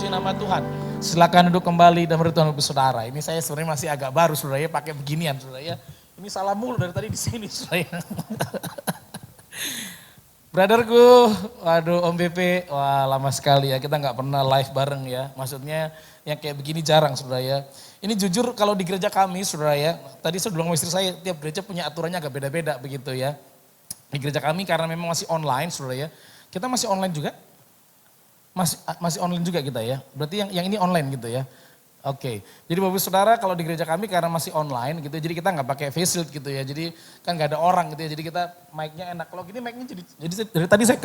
puji nama Tuhan. Silakan duduk kembali dan berdoa untuk saudara. Ini saya sebenarnya masih agak baru saudara ya, pakai beginian saudara ya. Ini salah mulu dari tadi di sini saudara ya. Brotherku, waduh Om BP, wah lama sekali ya kita nggak pernah live bareng ya. Maksudnya yang kayak begini jarang saudara ya. Ini jujur kalau di gereja kami saudara ya, tadi saya bilang sama istri saya, tiap gereja punya aturannya agak beda-beda begitu ya. Di gereja kami karena memang masih online saudara ya. Kita masih online juga? Masih online juga kita ya. Berarti yang ini online gitu ya. Oke. Jadi Bapak Saudara kalau di gereja kami karena masih online gitu, jadi kita nggak pakai face shield gitu ya. Jadi kan nggak ada orang gitu ya. Jadi kita mic-nya enak. Kalau gini mic-nya jadi dari tadi saya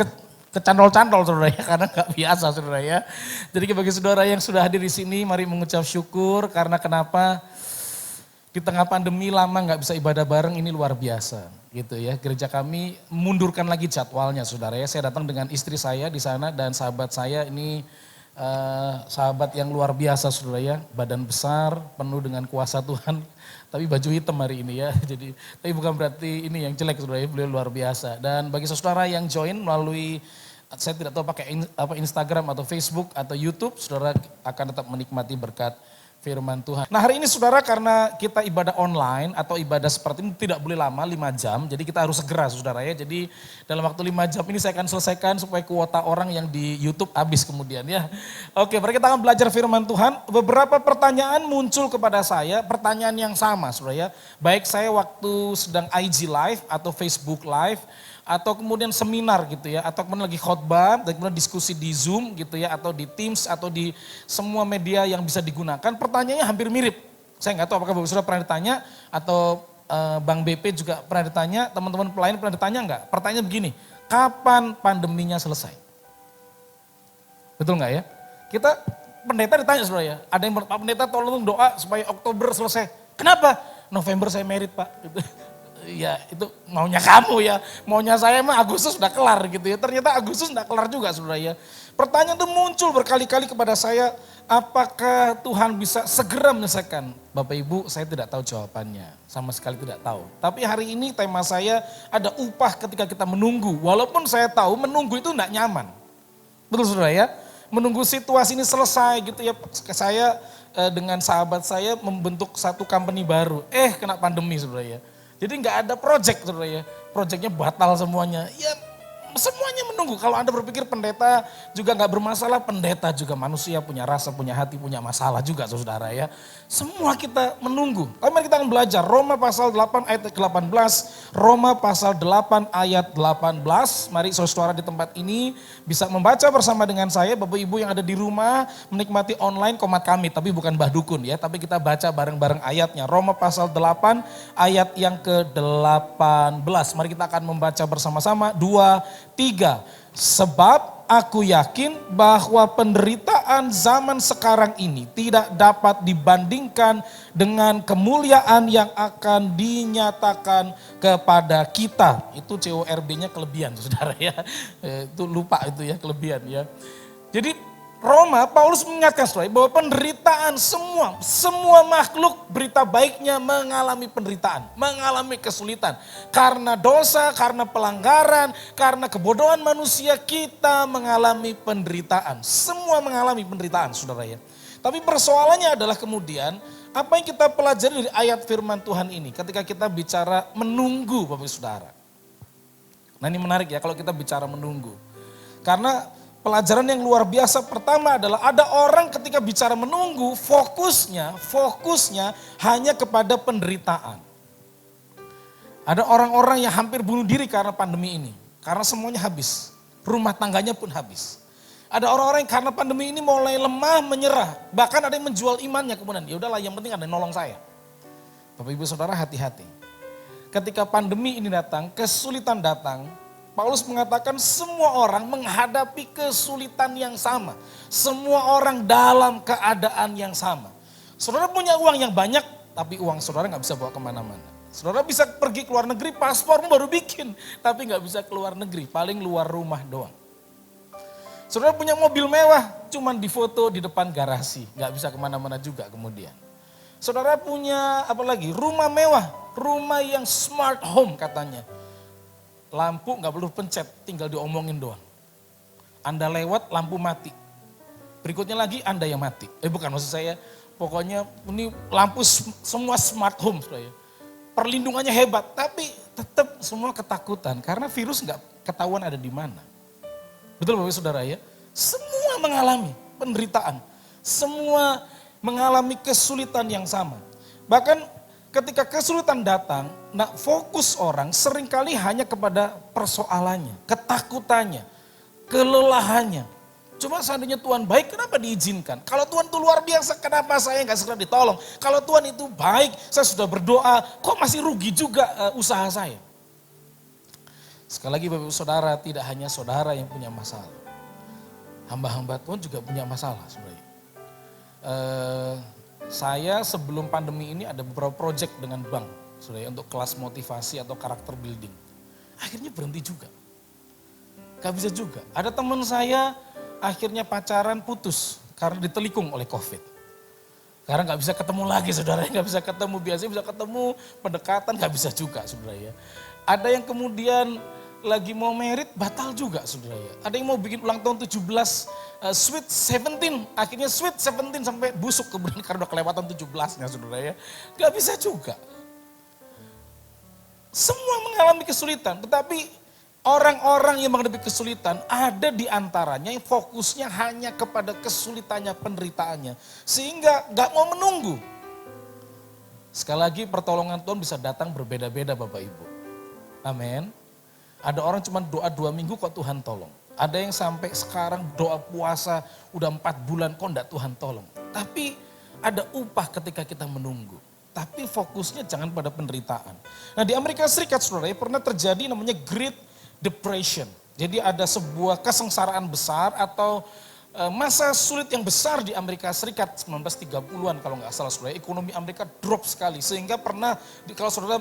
kecantol-cantol saudara ya, karena nggak biasa saudara ya. Jadi bagi saudara yang sudah hadir di sini, mari mengucap syukur karena kenapa di tengah pandemi lama nggak bisa ibadah bareng, ini luar biasa gitu ya. Gereja kami mundurkan lagi jadwalnya saudara ya. Saya datang dengan istri saya di sana dan sahabat saya ini sahabat yang luar biasa saudara ya. Badan besar, penuh dengan kuasa Tuhan. Tapi baju hitam hari ini ya. Jadi tapi bukan berarti ini yang jelek saudara ya. Beliau luar biasa. Dan bagi saudara yang join melalui saya tidak tahu pakai Instagram atau Facebook atau YouTube, saudara akan tetap menikmati berkat firman Tuhan. Nah hari ini saudara karena kita ibadah online atau ibadah seperti ini tidak boleh lama 5 jam. Jadi kita harus segera saudara ya. Jadi dalam waktu 5 jam ini saya akan selesaikan supaya kuota orang yang di YouTube habis kemudian ya. Oke mari kita akan belajar firman Tuhan. Beberapa pertanyaan muncul kepada saya, pertanyaan yang sama saudara ya. Baik saya waktu sedang IG live atau Facebook live, atau kemudian seminar gitu ya, atau kemudian lagi khotbah, dan kemudian diskusi di Zoom gitu ya, atau di Teams, atau di semua media yang bisa digunakan, pertanyaannya hampir mirip. Saya nggak tahu apakah Bapak Saudara pernah ditanya, atau Bang BP juga pernah ditanya, teman-teman pelayan pernah ditanya nggak? Pertanyaan begini, kapan pandeminya selesai? Betul nggak ya? Kita, pendeta ditanya saudara ya, ada yang Pak Pendeta tolong doa supaya Oktober selesai. Kenapa? November saya merit Pak. Gitu. Ya itu maunya kamu ya, maunya saya mah Agustus udah kelar gitu ya. Ternyata Agustus udah kelar juga saudara ya. Pertanyaan itu muncul berkali-kali kepada saya, apakah Tuhan bisa segera menyelesaikan? Bapak Ibu saya tidak tahu jawabannya, sama sekali tidak tahu. Tapi hari ini tema saya ada upah ketika kita menunggu. Walaupun saya tahu menunggu itu tidak nyaman. Betul saudara ya, menunggu situasi ini selesai gitu ya. Saya dengan sahabat saya membentuk satu company baru, kena pandemi saudara ya. Jadi nggak ada project saudara ya, projectnya batal semuanya. Ya semuanya menunggu. Kalau Anda berpikir pendeta juga nggak bermasalah, pendeta juga manusia, punya rasa, punya hati, punya masalah juga saudara ya. Semua kita menunggu. Tapi mari kita akan belajar Roma pasal 8 ayat 18, Roma pasal 8 ayat 18. Mari saudara di tempat ini bisa membaca bersama dengan saya, Bapak Ibu yang ada di rumah menikmati online komat kami, tapi bukan Mbah Dukun ya, tapi kita baca bareng-bareng ayatnya. Roma pasal 8 ayat yang ke-18. Mari kita akan membaca bersama-sama 2, 3. Sebab aku yakin bahwa penderitaan zaman sekarang ini tidak dapat dibandingkan dengan kemuliaan yang akan dinyatakan kepada kita. Itu CORB-nya kelebihan saudara ya. Itu lupa itu ya kelebihan ya. Jadi Roma, Paulus mengingatkan saudara bahwa penderitaan semua makhluk berita baiknya mengalami penderitaan, mengalami kesulitan. Karena dosa, karena pelanggaran, karena kebodohan manusia kita mengalami penderitaan. Semua mengalami penderitaan saudara ya. Tapi persoalannya adalah kemudian apa yang kita pelajari dari ayat firman Tuhan ini ketika kita bicara menunggu Bapak Saudara. Nah ini menarik ya kalau kita bicara menunggu. Karena pelajaran yang luar biasa pertama adalah ada orang ketika bicara menunggu fokusnya hanya kepada penderitaan. Ada orang-orang yang hampir bunuh diri karena pandemi ini. Karena semuanya habis. Rumah tangganya pun habis. Ada orang-orang yang karena pandemi ini mulai lemah, menyerah. Bahkan ada yang menjual imannya kemudian. Ya udahlah yang penting ada yang nolong saya. Bapak Ibu Saudara hati-hati. Ketika pandemi ini datang, kesulitan datang, Paulus mengatakan semua orang menghadapi kesulitan yang sama. Semua orang dalam keadaan yang sama. Saudara punya uang yang banyak, tapi uang saudara gak bisa bawa kemana-mana. Saudara bisa pergi ke luar negeri, paspormu baru bikin. Tapi gak bisa keluar negeri, paling luar rumah doang. Saudara punya mobil mewah, cuman difoto di depan garasi. Gak bisa kemana-mana juga kemudian. Saudara punya apa lagi? Rumah mewah, rumah yang smart home katanya. Lampu nggak perlu pencet, tinggal diomongin doang. Anda lewat lampu mati. Berikutnya lagi Anda yang mati. Bukan maksud saya, pokoknya ini lampu semua smart home saudara ya. Perlindungannya hebat, tapi tetap semua ketakutan karena virus nggak ketahuan ada di mana. Betul Bapak Saudara ya? Semua mengalami penderitaan, semua mengalami kesulitan yang sama. Bahkan ketika kesulitan datang, nah fokus orang seringkali hanya kepada persoalannya, ketakutannya, kelelahannya. Cuma seandainya Tuhan baik, kenapa diizinkan? Kalau Tuhan itu luar biasa, kenapa saya nggak segera ditolong? Kalau Tuhan itu baik, saya sudah berdoa, kok masih rugi juga usaha saya? Sekali lagi Bapak Saudara, tidak hanya saudara yang punya masalah. Hamba-hamba Tuhan juga punya masalah sebenarnya. Saya sebelum pandemi ini ada beberapa proyek dengan bank, saudara, untuk kelas motivasi atau karakter building. Akhirnya berhenti juga. Gak bisa juga. Ada teman saya akhirnya pacaran putus karena ditelikung oleh COVID. Karena gak bisa ketemu lagi saudara, gak bisa ketemu, biasanya bisa ketemu, pendekatan gak bisa juga saudara ya. Ada yang kemudian lagi mau merit batal juga saudara ya. Ada yang mau bikin ulang tahun 17 sweet 17, akhirnya sweet 17 sampai busuk kemudian karena udah kelewatan 17-nya saudara ya. Gak bisa juga. Semua mengalami kesulitan, tetapi orang-orang yang menghadapi kesulitan ada di antaranya yang fokusnya hanya kepada kesulitannya, penderitaannya. Sehingga gak mau menunggu. Sekali lagi pertolongan Tuhan bisa datang berbeda-beda Bapak Ibu. Amin. Ada orang cuma doa 2 minggu kok Tuhan tolong. Ada yang sampai sekarang doa puasa udah 4 bulan kok enggak Tuhan tolong. Tapi ada upah ketika kita menunggu. Tapi fokusnya jangan pada penderitaan. Nah di Amerika Serikat saudara pernah terjadi namanya Great Depression. Jadi ada sebuah kesengsaraan besar atau masa sulit yang besar di Amerika Serikat 1930-an kalau nggak salah saudara. Ekonomi Amerika drop sekali sehingga pernah kalau saudara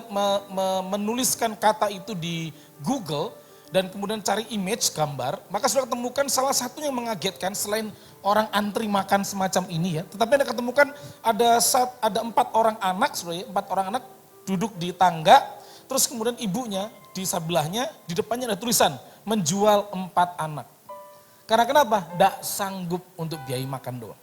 menuliskan kata itu di Google dan kemudian cari image gambar, maka saudara temukan salah satu yang mengagetkan selain orang antri makan semacam ini ya. Tetapi Anda ketemukan ada 4 orang anak saudara, 4 orang anak duduk di tangga, terus kemudian ibunya di sebelahnya, di depannya ada tulisan menjual 4 anak. Karena kenapa? Tidak sanggup untuk biaya makan doang.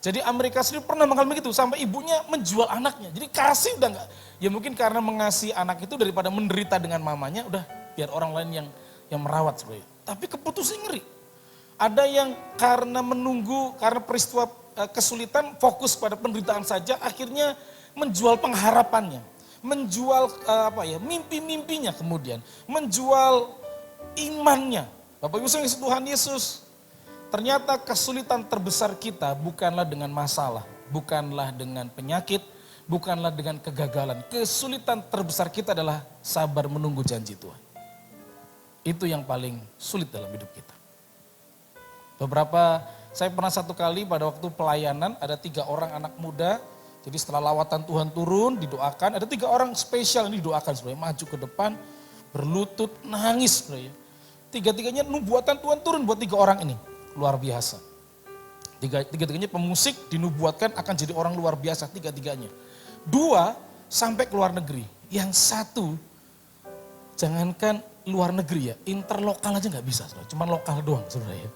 Jadi Amerika Serikat pernah mengalami gitu, sampai ibunya menjual anaknya. Jadi kasih udah enggak, ya mungkin karena mengasihi anak itu daripada menderita dengan mamanya, udah biar orang lain yang merawat sebenarnya. Tapi keputusan ngeri. Ada yang karena menunggu, karena peristiwa kesulitan fokus pada penderitaan saja, akhirnya menjual pengharapannya. Menjual mimpi-mimpinya kemudian. Menjual imannya. Bapak Ibu sekalian Tuhan Yesus, ternyata kesulitan terbesar kita bukanlah dengan masalah, bukanlah dengan penyakit, bukanlah dengan kegagalan. Kesulitan terbesar kita adalah sabar menunggu janji Tuhan. Itu yang paling sulit dalam hidup kita. Saya pernah satu kali pada waktu pelayanan ada 3 orang anak muda. Jadi setelah lawatan Tuhan turun didoakan, ada 3 orang spesial yang didoakan sebenarnya maju ke depan, berlutut, nangis sebenarnya. 3-tiganya nubuatan Tuhan turun buat 3 orang ini. Luar biasa. 3-tiganya pemusik dinubuatkan akan jadi orang luar biasa 3-tiganya. 2 sampai ke luar negeri. Yang 1 jangankan luar negeri ya, interlokal aja gak bisa. Cuma lokal doang sebenarnya.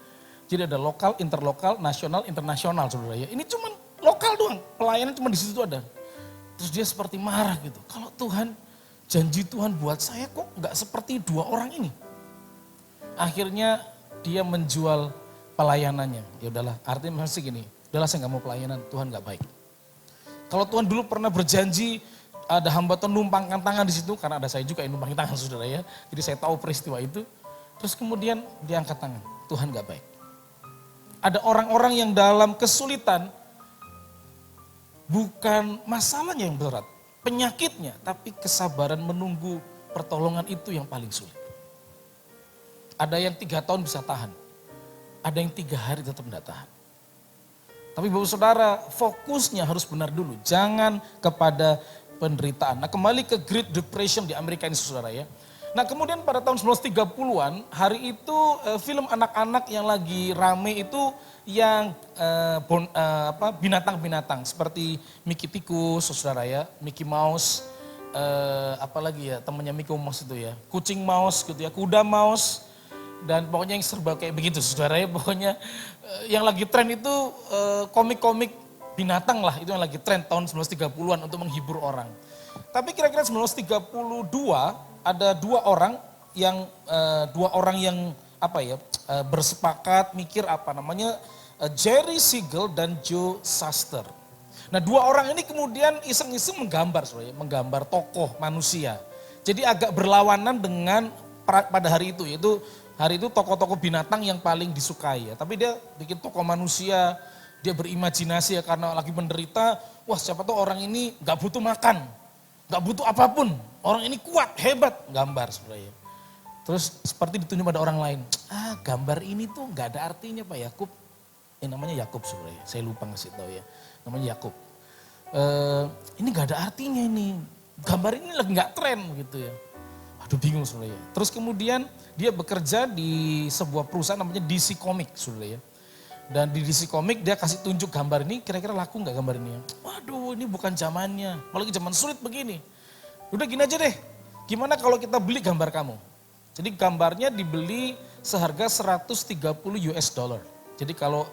Jadi ada lokal, interlokal, nasional, internasional saudara ya. Ini cuma lokal doang, pelayanan cuma di situ ada. Terus dia seperti marah gitu. Kalau Tuhan, janji Tuhan buat saya kok gak seperti 2 orang ini. Akhirnya dia menjual pelayanannya. Ya udahlah, artinya masih gini, udahlah saya gak mau pelayanan, Tuhan gak baik. Kalau Tuhan dulu pernah berjanji, ada hamba Tuhan numpangkan tangan di situ, karena ada saya juga yang numpangkan tangan saudara ya. Jadi saya tahu peristiwa itu. Terus kemudian dia angkat tangan, Tuhan gak baik. Ada orang-orang yang dalam kesulitan, bukan masalahnya yang berat, penyakitnya, tapi kesabaran menunggu pertolongan itu yang paling sulit. Ada yang 3 tahun bisa tahan. Ada yang 3 hari tetap tidak tahan. Tapi Bapak Saudara, fokusnya harus benar dulu. Jangan kepada penderitaan. Nah kembali ke Great Depression di Amerika ini saudara ya. Nah kemudian pada tahun 1930-an, hari itu film anak-anak yang lagi rame itu yang binatang-binatang. Seperti Mickey Tikus saudara ya, Mickey Mouse. Apalagi ya temannya Mickey Mouse itu ya. Kucing Mouse gitu ya, kuda Mouse. Dan pokoknya yang serba kayak begitu saudara ya. Pokoknya yang lagi tren itu komik-komik binatang lah. Itu yang lagi tren tahun 1930-an untuk menghibur orang. Tapi kira-kira 1932 ada dua orang yang bersepakat mikir Jerry Siegel dan Joe Shuster. Nah dua orang ini kemudian iseng-iseng menggambar tokoh manusia. Jadi agak berlawanan dengan pada hari itu, yaitu hari itu tokoh-tokoh binatang yang paling disukai ya. Tapi dia bikin tokoh manusia, dia berimajinasi ya karena lagi menderita. Wah siapa tuh orang ini gak butuh makan, gak butuh apapun. Orang ini kuat, hebat, gambar sebenarnya. Terus seperti ditunjuk pada orang lain. Gambar ini tuh gak ada artinya Pak Yakub. Namanya Yakub sebenarnya, saya lupa ngasih tahu ya. Namanya Yakub. Ini gak ada artinya ini. Gambar ini lagi gak tren gitu ya. Aduh bingung sebenarnya. Terus kemudian dia bekerja di sebuah perusahaan namanya DC Comics sebenarnya. Dan di DC Comics dia kasih tunjuk gambar ini, kira-kira laku nggak gambar ini? Waduh ini bukan zamannya, apalagi zaman sulit begini. Udah gini aja deh, gimana kalau kita beli gambar kamu? Jadi gambarnya dibeli seharga 130 US dollar. Jadi kalau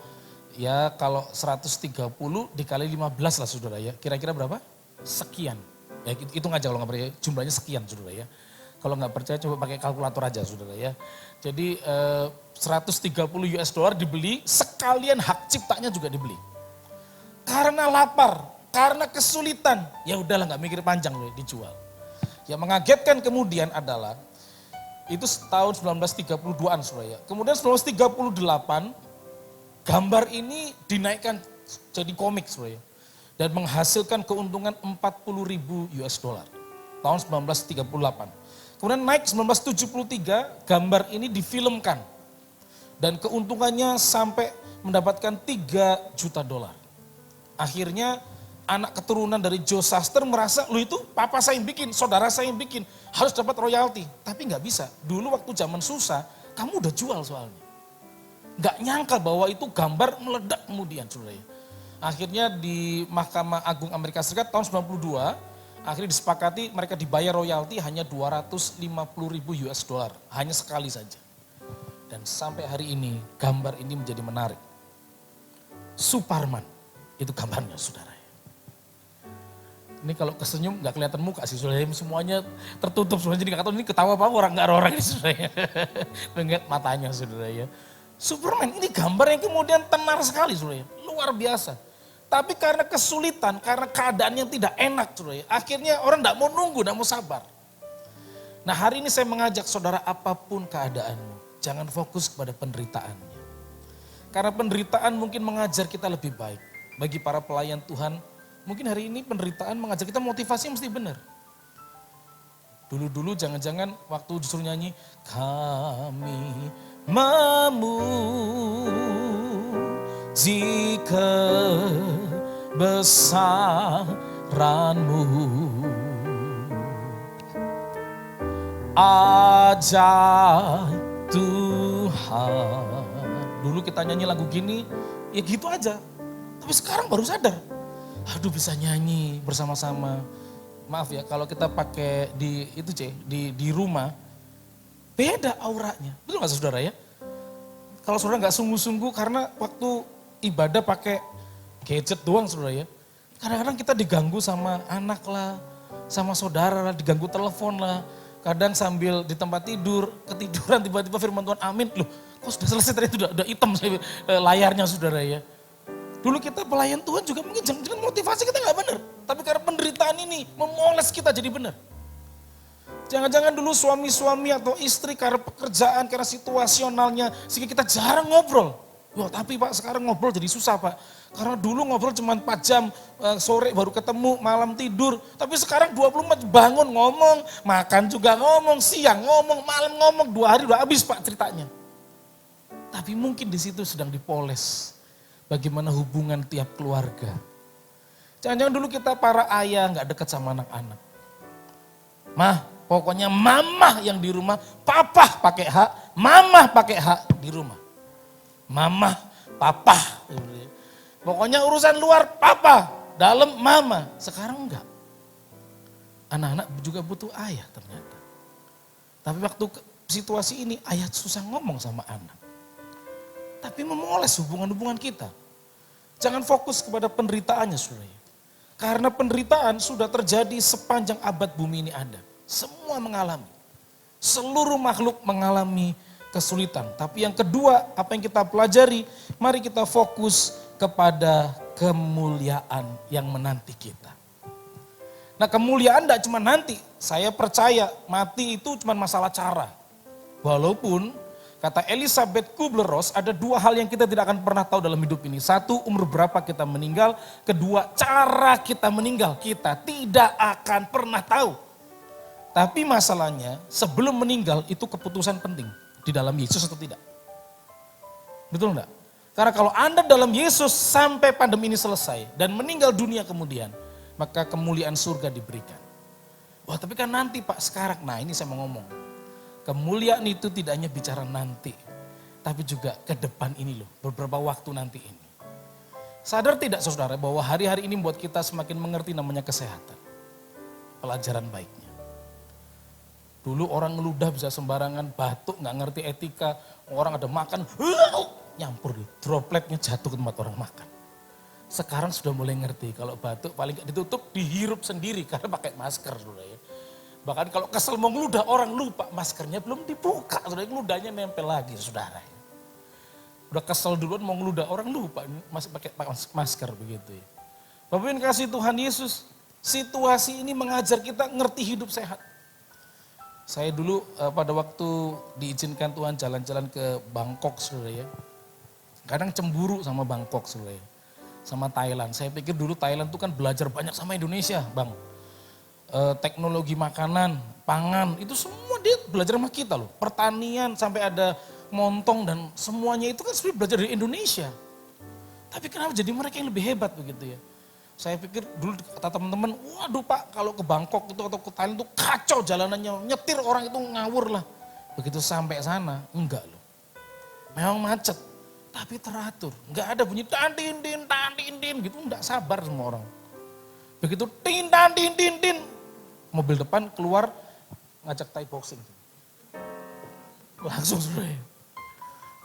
130 dikali 15 lah saudara ya, kira-kira berapa? Sekian. Ya hitung aja kalau nggak percaya, jumlahnya sekian saudara ya. Kalau nggak percaya coba pakai kalkulator aja saudara ya. Jadi 130 US dollar dibeli, sekalian hak ciptanya juga dibeli. Karena lapar, karena kesulitan, ya udahlah nggak mikir panjang loh dijual. Yang mengagetkan kemudian adalah, itu tahun 1932an saudara ya. Kemudian 1938 gambar ini dinaikkan jadi komik saudara ya. Dan menghasilkan keuntungan 40.000 US dollar tahun 1938. Kemudian naik 1973, gambar ini difilmkan. Dan keuntungannya sampai mendapatkan 3 juta dolar. Akhirnya anak keturunan dari Joe Shuster merasa, lu itu papa saya yang bikin, saudara saya yang bikin, harus dapat royalti. Tapi nggak bisa, dulu waktu zaman susah, kamu udah jual soalnya. Nggak nyangka bahwa itu gambar meledak kemudian saudara. Akhirnya di Mahkamah Agung Amerika Serikat tahun 92, akhirnya disepakati mereka dibayar royalti hanya 250.000 US dollar, hanya sekali saja. Dan sampai hari ini gambar ini menjadi menarik. Superman, itu gambarnya saudara. Ini kalau kesenyum nggak kelihatan muka sih saudara, semuanya tertutup semuanya, jadi nggak tahu ini ketawa apa orang nggak ada orang ini saudara. Lihat matanya saudara ya. Superman ini gambar yang kemudian tenar sekali saudara, luar biasa. Tapi karena kesulitan, karena keadaan yang tidak enak, saudara, akhirnya orang tidak mau nunggu, tidak mau sabar. Nah hari ini saya mengajak saudara, apapun keadaanmu, jangan fokus kepada penderitaannya. Karena penderitaan mungkin mengajar kita lebih baik. Bagi para pelayan Tuhan, mungkin hari ini penderitaan mengajar kita motivasi mesti benar. Dulu-dulu jangan-jangan waktu disuruh nyanyi, kami memuji kebesaranmu, ajaib Tuhan. Dulu kita nyanyi lagu gini, ya gitu aja. Tapi sekarang baru sadar, aduh bisa nyanyi bersama-sama. Maaf ya, kalau kita pakai di rumah, beda auranya. Betul gak saudara ya? Kalau saudara gak sungguh-sungguh karena waktu ibadah pakai gadget doang saudara ya. Kadang-kadang kita diganggu sama anak lah, sama saudara lah, diganggu telepon lah. Kadang sambil di tempat tidur, ketiduran tiba-tiba firman Tuhan amin. Loh kok sudah selesai tadi itu udah hitam layarnya saudara ya. Dulu kita pelayan Tuhan juga mungkin jangan motivasi kita gak benar. Tapi karena penderitaan ini memoles kita jadi benar. Jangan-jangan dulu suami-suami atau istri karena pekerjaan, karena situasionalnya sehingga kita jarang ngobrol. Wah tapi Pak sekarang ngobrol jadi susah Pak. Karena dulu ngobrol cuma 4 jam, sore baru ketemu, malam tidur. Tapi sekarang 24 bangun ngomong, makan juga ngomong, siang ngomong, malam ngomong, 2 hari udah habis Pak ceritanya. Tapi mungkin di situ sedang dipoles. Bagaimana hubungan tiap keluarga. Jangan-jangan dulu kita para ayah gak dekat sama anak-anak. Mah, pokoknya mama yang di rumah, papa pakai hak, mama pakai hak di rumah. Mama, papa. Pokoknya urusan luar papa, dalam mama. Sekarang enggak. Anak-anak juga butuh ayah ternyata. Tapi waktu situasi ini ayah susah ngomong sama anak. Tapi memoles hubungan-hubungan kita. Jangan fokus kepada penderitaannya saudara. Karena penderitaan sudah terjadi sepanjang abad bumi ini ada. Semua mengalami. Seluruh makhluk mengalami kesulitan. Tapi yang kedua, apa yang kita pelajari, mari kita fokus kepada kemuliaan yang menanti kita. Nah kemuliaan tidak cuma nanti, saya percaya mati itu cuma masalah cara. Walaupun kata Elizabeth Kubler-Ross ada dua hal yang kita tidak akan pernah tahu dalam hidup ini. Satu, umur berapa kita meninggal. Kedua, cara kita meninggal. Kita tidak akan pernah tahu. Tapi masalahnya sebelum meninggal itu keputusan penting. Di dalam Yesus atau tidak. Betul enggak? Karena kalau Anda dalam Yesus sampai pandemi ini selesai dan meninggal dunia kemudian, maka kemuliaan surga diberikan. Wah tapi kan nanti Pak sekarang, nah ini saya mau ngomong. Kemuliaan itu tidak hanya bicara nanti, tapi juga ke depan ini loh, beberapa waktu nanti ini. Sadar tidak saudara bahwa hari-hari ini membuat kita semakin mengerti namanya kesehatan. Pelajaran baiknya. Dulu orang ngeludah bisa sembarangan, batuk gak ngerti etika, orang ada makan, nyampur, dropletnya jatuh ke tempat orang makan. Sekarang sudah mulai ngerti, kalau batuk paling gak ditutup, dihirup sendiri karena pakai masker saudara ya. Bahkan kalau kesel mau ngeludah orang lupa maskernya belum dibuka, saudara ngeludahnya nempel lagi saudara. Udah kesel duluan mau ngeludah orang lupa masih pakai masker begitu ya. Bapak Ibu kasih Tuhan Yesus, situasi ini mengajar kita ngerti hidup sehat. Saya dulu pada waktu diizinkan Tuhan jalan-jalan ke Bangkok saudara ya. Kadang cemburu sama Bangkok saudara ya. Sama Thailand. Saya pikir dulu Thailand itu kan belajar banyak sama Indonesia Bang. Teknologi makanan, pangan, itu semua dia belajar sama kita loh. Pertanian sampai ada montong dan semuanya itu kan sebenarnya belajar dari Indonesia. Tapi kenapa jadi mereka yang lebih hebat begitu ya. Saya pikir dulu kata teman-teman, waduh Pak kalau ke Bangkok itu atau ke Thailand itu kacau jalanannya, nyetir orang itu ngawur lah. Begitu sampai sana, enggak loh. Memang macet, tapi teratur. Enggak ada bunyi tantin gitu, enggak sabar semua orang. Begitu tin, mobil depan keluar ngajak Thai boxing. Langsung sudah.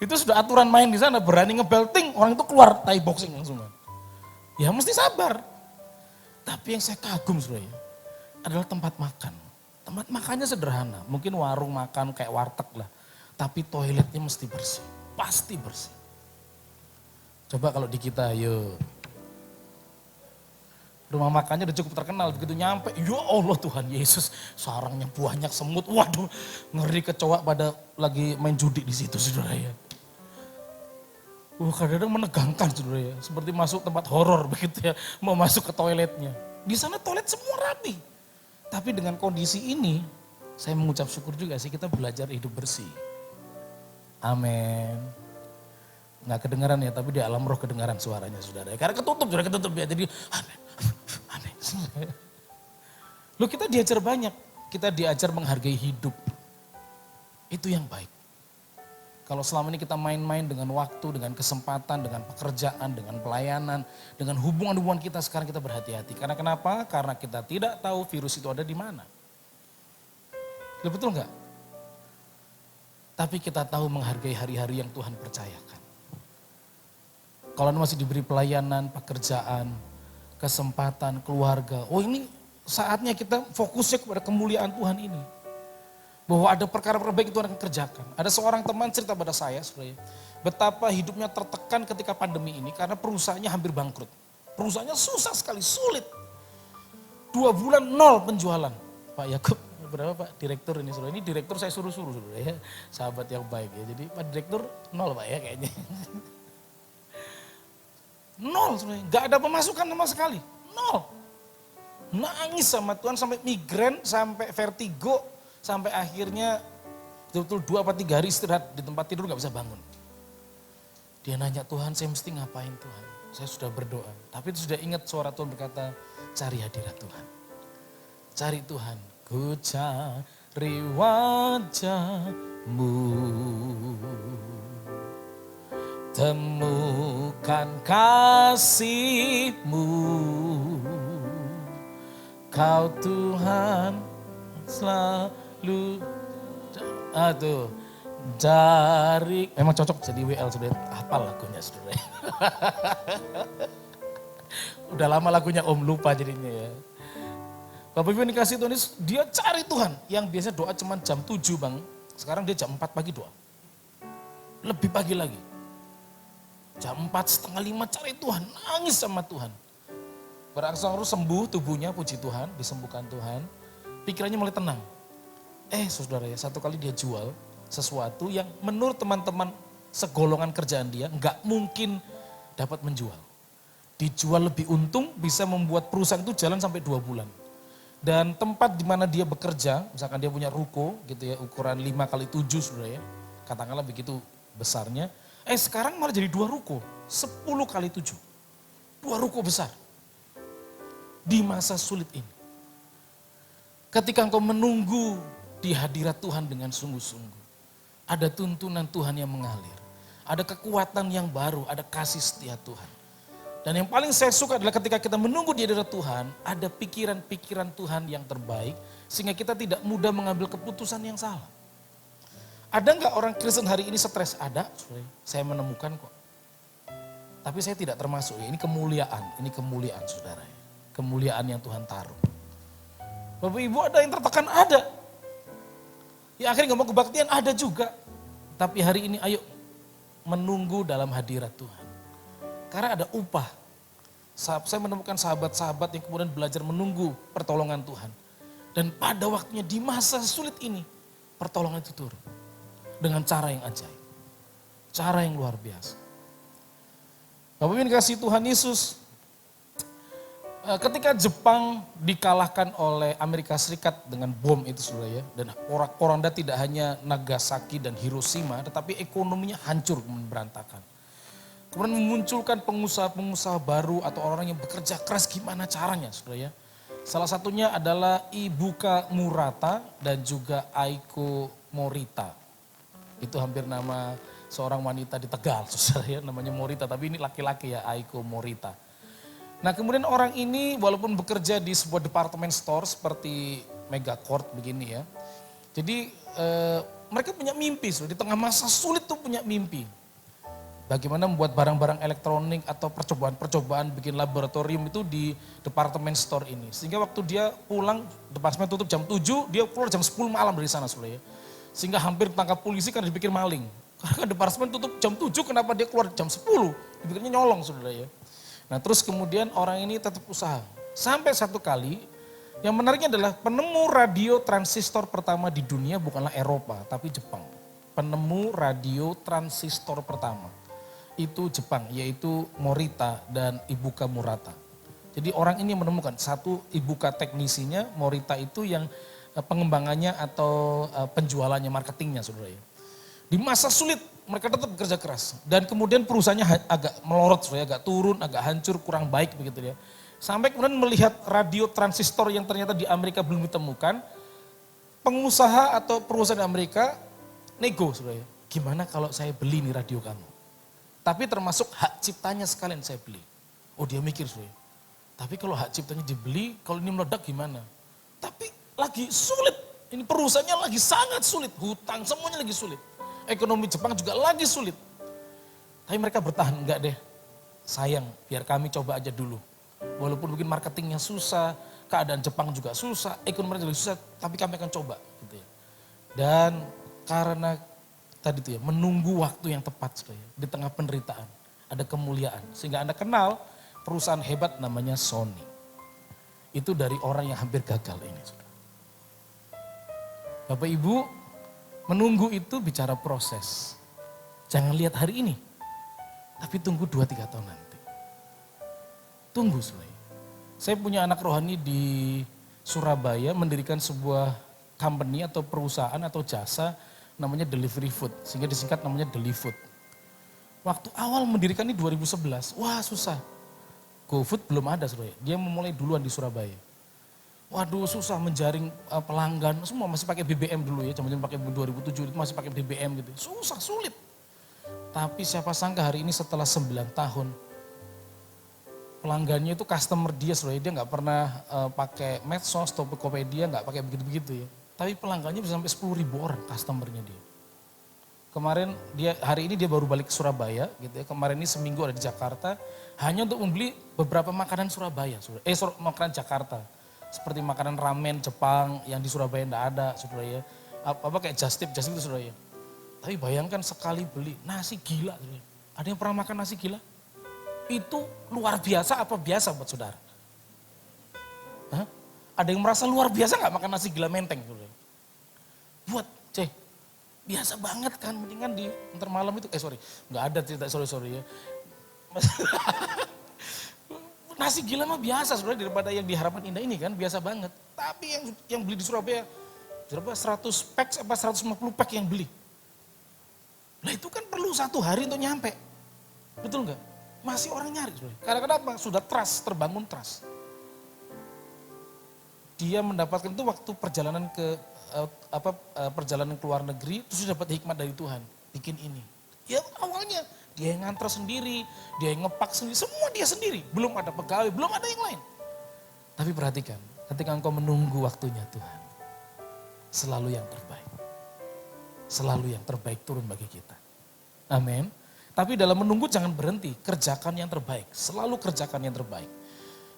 Itu sudah aturan main di sana, berani ngebelting, orang itu keluar Thai boxing langsung. Ya mesti sabar. Tapi yang saya kagum sudah ya, adalah tempat makan. Tempat makannya sederhana, mungkin warung makan kayak warteg lah. Tapi toiletnya mesti bersih, pasti bersih. Coba kalau di kita, yuk. Rumah makannya udah cukup terkenal, begitu nyampe, ya Allah Tuhan Yesus, sarangnya banyak semut, waduh ngeri kecoa pada lagi main judi di situ saudara ya. Kadang-kadang menegangkan saudara ya, seperti masuk tempat horor begitu ya, mau masuk ke toiletnya. Di sana toilet semua rapi, tapi dengan kondisi ini, saya mengucap syukur juga sih kita belajar hidup bersih. Amin. Nggak kedengaran ya, tapi di alam roh kedengaran suaranya saudara. Karena ketutup ya, jadi amin. Loh kita diajar banyak, kita diajar menghargai hidup. Itu yang baik. Kalau selama ini kita main-main dengan waktu, dengan kesempatan, dengan pekerjaan, dengan pelayanan, dengan hubungan-hubungan kita, sekarang kita berhati-hati. Karena kenapa? Karena kita tidak tahu virus itu ada di mana. Loh betul nggak? Tapi kita tahu menghargai hari-hari yang Tuhan percayakan. Kalau masih diberi pelayanan, pekerjaan, kesempatan, keluarga. Oh ini saatnya kita fokusnya kepada kemuliaan Tuhan ini. Bahwa ada perkara-perkara baik itu Tuhan akan kerjakan. Ada seorang teman cerita pada saya, saudara, betapa hidupnya tertekan ketika pandemi ini karena perusahaannya hampir bangkrut. Perusahaannya susah sekali, sulit. 2 bulan 0 penjualan. Pak Yakub, berapa Pak direktur ini saudara? Ini direktur saya suruh-suruh saudara ya, sahabat yang baik ya. Jadi Pak direktur 0 Pak ya kayaknya. 0 sebenarnya, gak ada pemasukan sama sekali, 0. Nangis sama Tuhan sampai migrain, sampai vertigo, sampai akhirnya betul-betul 2 atau 3 hari istirahat di tempat tidur gak bisa bangun. Dia nanya, Tuhan saya mesti ngapain Tuhan? Saya sudah berdoa, tapi itu sudah ingat suara Tuhan berkata, cari hadirat Tuhan. Cari Tuhan, ku cari wajah-Mu. Temukan kasih-Mu, Kau Tuhan selalu Tuh. Jari, memang cocok jadi WL sudah hafal lagunya saudara. Udah lama lagunya Om lupa jadinya ya. Bapak Ibu yang dikasih Tuhan Yesus, dia cari Tuhan. Yang biasa doa cuma jam 7 bang, sekarang dia jam 4 pagi doa. Lebih pagi lagi. Jam 4, setengah 5 cari Tuhan, nangis sama Tuhan. Berangsur-angsur sembuh tubuhnya, puji Tuhan, disembuhkan Tuhan. Pikirannya mulai tenang. Saudara ya, satu kali dia jual sesuatu yang menurut teman-teman segolongan kerjaan dia nggak mungkin dapat menjual. Dijual lebih untung bisa membuat perusahaan itu jalan sampai 2 bulan. Dan tempat di mana dia bekerja, misalkan dia punya ruko gitu ya, ukuran 5 kali 7 saudara ya, katakanlah begitu besarnya. Sekarang malah jadi 2 ruko, 10 kali 7. 2 ruko besar. Di masa sulit ini. Ketika engkau menunggu di hadirat Tuhan dengan sungguh-sungguh. Ada tuntunan Tuhan yang mengalir. Ada kekuatan yang baru, ada kasih setia Tuhan. Dan yang paling saya suka adalah ketika kita menunggu di hadirat Tuhan, ada pikiran-pikiran Tuhan yang terbaik, sehingga kita tidak mudah mengambil keputusan yang salah. Ada nggak orang Kristen hari ini stres? Ada, saya menemukan kok. Tapi saya tidak termasuk, ya. Ini kemuliaan saudara. Kemuliaan yang Tuhan taruh. Bapak Ibu ada yang tertekan? Ada. Ya akhirnya gak mau kebaktian? Ada juga. Tapi hari ini ayo menunggu dalam hadirat Tuhan. Karena ada upah. Saya menemukan sahabat-sahabat yang kemudian belajar menunggu pertolongan Tuhan. Dan pada waktunya di masa sulit ini, pertolongan itu turun. Dengan cara yang ajaib. Cara yang luar biasa. Bapak Ibu kasih Tuhan Yesus. Ketika Jepang dikalahkan oleh Amerika Serikat dengan bom itu saudara ya. Dan porak-poranda tidak hanya Nagasaki dan Hiroshima, tetapi ekonominya hancur berantakan. Kemudian memunculkan pengusaha-pengusaha baru atau orang-orang yang bekerja keras gimana caranya saudara ya. Salah satunya adalah Ibuka Murata dan juga Aiko Morita. Itu hampir nama seorang wanita di Tegal saudara ya, namanya Morita, tapi ini laki-laki ya, Aiko Morita. Nah kemudian orang ini walaupun bekerja di sebuah department store seperti Megacorp begini ya. Jadi mereka punya mimpi, di tengah masa sulit tuh punya mimpi. Bagaimana membuat barang-barang elektronik atau percobaan-percobaan bikin laboratorium itu di department store ini. Sehingga waktu dia pulang, departemen tutup jam 7, dia keluar jam 10 malam dari sana saudara ya. Sehingga hampir ditangkap polisi karena dipikir maling. Karena departemen tutup jam 7, kenapa dia keluar jam 10? Dipikirnya nyolong saudara ya. Nah terus kemudian orang ini tetap usaha. Sampai satu kali, yang menariknya adalah penemu radio transistor pertama di dunia bukanlah Eropa, tapi Jepang. Penemu radio transistor pertama, itu Jepang, yaitu Morita dan Ibuka Murata. Jadi orang ini menemukan satu Ibuka teknisinya, Morita itu yang pengembangannya atau penjualannya, marketingnya saudara ya. Di masa sulit mereka tetap bekerja keras dan kemudian perusahaannya agak melorot, agak turun, agak hancur, kurang baik begitu ya. Sampai kemudian melihat radio transistor yang ternyata di Amerika belum ditemukan, pengusaha atau perusahaan di Amerika nego saudara, gimana kalau saya beli nih radio kamu? Tapi termasuk hak ciptanya sekalian saya beli. Oh dia mikir saudara, tapi kalau hak ciptanya dibeli, kalau ini meledak gimana? Tapi lagi sulit, ini perusahaannya lagi sangat sulit, hutang semuanya lagi sulit. Ekonomi Jepang juga lagi sulit. Tapi mereka bertahan, enggak deh, sayang biar kami coba aja dulu. Walaupun mungkin marketingnya susah, keadaan Jepang juga susah, ekonomi juga susah, tapi kami akan coba. Gitu ya. Dan karena tadi itu ya, menunggu waktu yang tepat di tengah penderitaan, ada kemuliaan. Sehingga Anda kenal perusahaan hebat namanya Sony. Itu dari orang yang hampir gagal ini. Bapak Ibu, menunggu itu bicara proses. Jangan lihat hari ini, tapi tunggu 2-3 tahun nanti. Tunggu saudara. Saya punya anak rohani di Surabaya mendirikan sebuah company atau perusahaan atau jasa namanya Delivery Food. Sehingga disingkat namanya Delifood. Waktu awal mendirikan ini 2011, wah susah. GoFood belum ada saudara. Dia memulai duluan di Surabaya. Waduh susah menjaring pelanggan, semua masih pakai BBM dulu ya, zaman pakai 2007 itu masih pakai BBM gitu. Susah, sulit. Tapi siapa sangka hari ini setelah 9 tahun, pelanggannya itu customer dia, dia nggak pernah pakai medsos, Tokopedia, nggak pakai begitu-begitu ya. Tapi pelanggannya bisa sampai 10.000 orang customernya dia. Kemarin hari ini dia baru balik ke Surabaya gitu ya. Kemarin ini seminggu ada di Jakarta hanya untuk membeli beberapa makanan Surabaya, makanan Jakarta. Seperti makanan ramen Jepang yang di Surabaya enggak ada, Saudara ya. Apa kayak just tip itu Saudara ya. Tapi bayangkan sekali beli nasi gila, Saudara. Ada yang pernah makan nasi gila? Itu luar biasa apa biasa buat Saudara? Hah? Ada yang merasa luar biasa nggak makan nasi gila menteng, Saudara? Buat biasa banget kan, mendingan di ntar malam itu, nggak ada cerita, sorry ya. Nasi gila mah biasa sebenarnya daripada yang di Harapan Indah ini kan, biasa banget. Tapi yang beli di Surabaya, 100 pack apa 150 pack yang beli. Nah itu kan perlu 1 hari untuk nyampe, betul nggak? Masih orang nyari sebenarnya. Karena kenapa? Sudah trust, terbangun trust. Dia mendapatkan itu waktu perjalanan perjalanan ke luar negeri, terus dapat hikmat dari Tuhan, bikin ini. Ya awalnya dia yang nganter sendiri, dia yang ngepak sendiri, semua dia sendiri. Belum ada pegawai, belum ada yang lain. Tapi perhatikan, ketika engkau menunggu waktunya Tuhan, selalu yang terbaik. Selalu yang terbaik turun bagi kita. Amin. Tapi dalam menunggu jangan berhenti, kerjakan yang terbaik. Selalu kerjakan yang terbaik.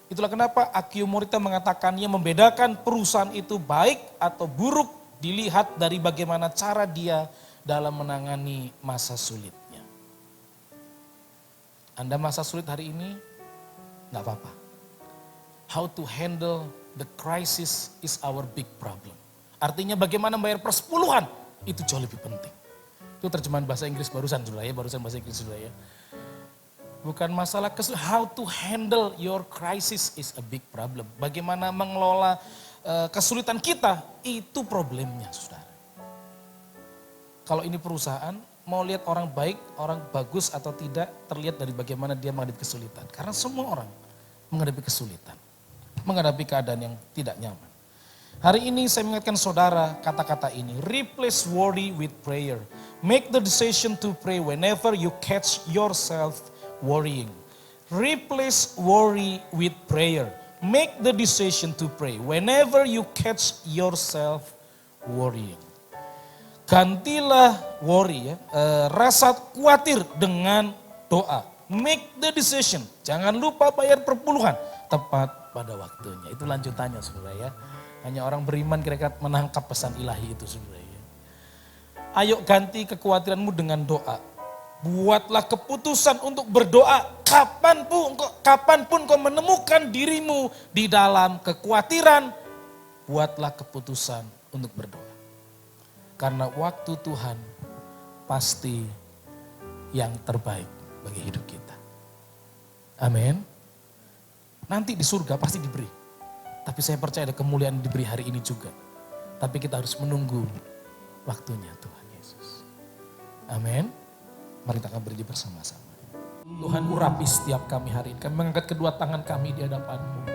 Itulah kenapa Akio Morita mengatakannya membedakan perusahaan itu baik atau buruk dilihat dari bagaimana cara dia dalam menangani masa sulitnya. Anda masa sulit hari ini, gak apa-apa. How to handle the crisis is our big problem. Artinya bagaimana membayar persepuluhan, itu jauh lebih penting. Itu terjemahan bahasa Inggris barusan bahasa Inggris ya. Bukan masalah how to handle your crisis is a big problem. Bagaimana mengelola kesulitan kita, itu problemnya saudara. Kalau ini perusahaan, mau lihat orang baik, orang bagus atau tidak, terlihat dari bagaimana dia menghadapi kesulitan. Karena semua orang menghadapi kesulitan, menghadapi keadaan yang tidak nyaman. Hari ini saya mengingatkan saudara kata-kata ini, replace worry with prayer. Make the decision to pray whenever you catch yourself worrying. Replace worry with prayer. Make the decision to pray whenever you catch yourself worrying. Gantilah worry rasa khawatir dengan doa. Make the decision. Jangan lupa bayar perpuluhan tepat pada waktunya. Itu lanjutannya saudara ya. Hanya orang beriman kira-kira menangkap pesan ilahi itu saudara ya. Ayo ganti kekhawatiranmu dengan doa. Buatlah keputusan untuk berdoa kapanpun kau menemukan dirimu di dalam kekhawatiran. Buatlah keputusan untuk berdoa. Karena waktu Tuhan pasti yang terbaik bagi hidup kita. Amin. Nanti di surga pasti diberi. Tapi saya percaya ada kemuliaan yang diberi hari ini juga. Tapi kita harus menunggu waktunya Tuhan Yesus. Amin. Mari kita akan berdiri bersama-sama. Tuhan urapi setiap kami hari ini. Kami mengangkat kedua tangan kami di hadapan-Mu.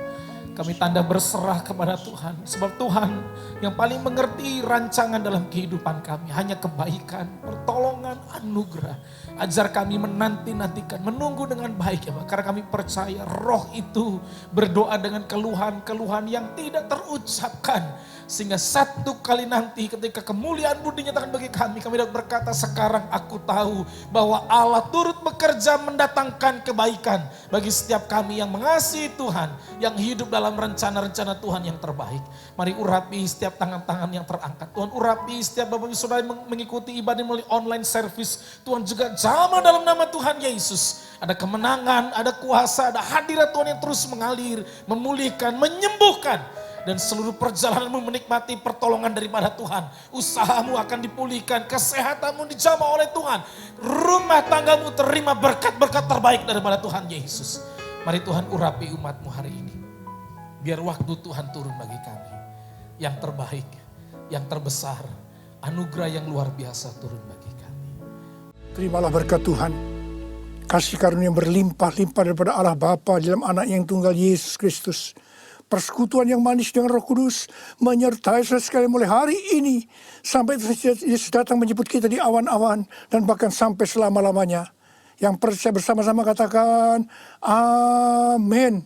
Kami tanda berserah kepada Tuhan. Sebab Tuhan yang paling mengerti rancangan dalam kehidupan kami. Hanya kebaikan, pertolongan, anugerah. Ajar kami menanti-nantikan, menunggu dengan baik ya Pak. Karena kami percaya roh itu berdoa dengan keluhan-keluhan yang tidak terucapkan. Sehingga satu kali nanti ketika kemuliaan-Mu dinyatakan bagi kami dapat berkata sekarang aku tahu bahwa Allah turut bekerja mendatangkan kebaikan bagi setiap kami yang mengasihi Tuhan, yang hidup dalam rencana-rencana Tuhan yang terbaik. Mari urapi setiap tangan-tangan yang terangkat. Tuhan urapi setiap Bapak Ibu Saudara yang mengikuti ibadah melalui online service. Tuhan juga jamah dalam nama Tuhan Yesus. Ada kemenangan, ada kuasa, ada hadirat Tuhan yang terus mengalir, memulihkan, menyembuhkan. Dan seluruh perjalananmu menikmati pertolongan daripada Tuhan. Usahamu akan dipulihkan, kesehatanmu dijamah oleh Tuhan. Rumah tanggamu terima berkat-berkat terbaik daripada Tuhan Yesus. Mari Tuhan urapi umat-Mu hari ini. Biar waktu Tuhan turun bagi kami. Yang terbaik, yang terbesar, anugerah yang luar biasa turun bagi kami. Terimalah berkat Tuhan. Kasih karunia yang berlimpah-limpah daripada Allah Bapa dalam anak yang tunggal Yesus Kristus. Persekutuan yang manis dengan Roh Kudus menyertai saudara sekalian mulai hari ini sampai Yesus datang menjemput kita di awan-awan dan bahkan sampai selama-lamanya. Yang percaya bersama-sama katakan amin.